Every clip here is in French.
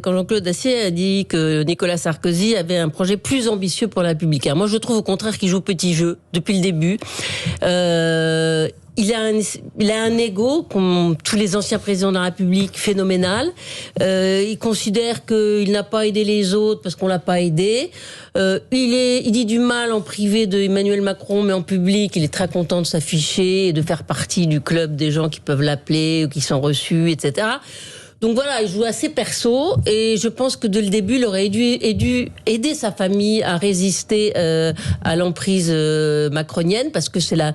quand Jean-Claude Dacier a dit que Nicolas Sarkozy avait un projet plus ambitieux pour la République. Moi, je trouve au contraire qu'il joue petit jeu depuis le début. Il a un ego, comme tous les anciens présidents de la République, phénoménal. Il considère qu'il n'a pas aidé les autres parce qu'on l'a pas aidé. Il dit du mal en privé de Emmanuel Macron, mais en public, il est très content de s'afficher et de faire partie du club des gens qui peuvent l'appeler ou qui sont reçus, etc. Donc voilà, il joue assez perso et je pense que dès le début, il aurait dû aider sa famille à résister à l'emprise macronienne, parce que c'est la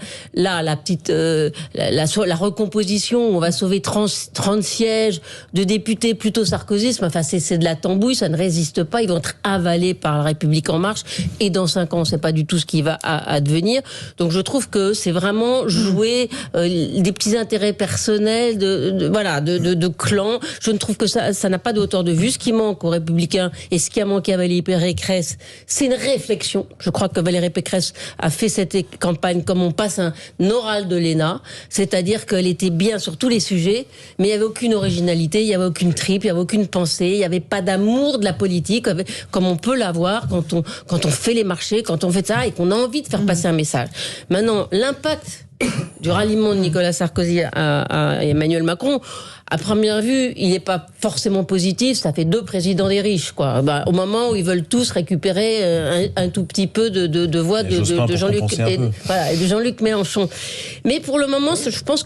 recomposition où on va sauver 30 sièges de députés plutôt sarkozysme. Enfin, c'est de la tambouille, ça ne résiste pas. Ils vont être avalés par la République en marche et dans 5 ans, on ne sait pas du tout ce qui va advenir. Donc je trouve que c'est vraiment jouer des petits intérêts personnels de clans. Je ne trouve que ça n'a pas de hauteur de vue. Ce qui manque aux Républicains et ce qui a manqué à Valérie Pécresse, c'est une réflexion. Je crois que Valérie Pécresse a fait cette campagne comme on passe un oral de l'ENA, c'est-à-dire qu'elle était bien sur tous les sujets, mais il n'y avait aucune originalité, il n'y avait aucune tripe, il n'y avait aucune pensée, il n'y avait pas d'amour de la politique, comme on peut l'avoir quand on fait les marchés, quand on fait ça et qu'on a envie de faire passer un message. Maintenant, l'impact du ralliement de Nicolas Sarkozy à Emmanuel Macron, à première vue, il n'est pas forcément positif. Ça fait 2 présidents des riches, quoi. Au moment où ils veulent tous récupérer un tout petit peu de voix de Jean-Luc Mélenchon. Mais pour le moment, je pense que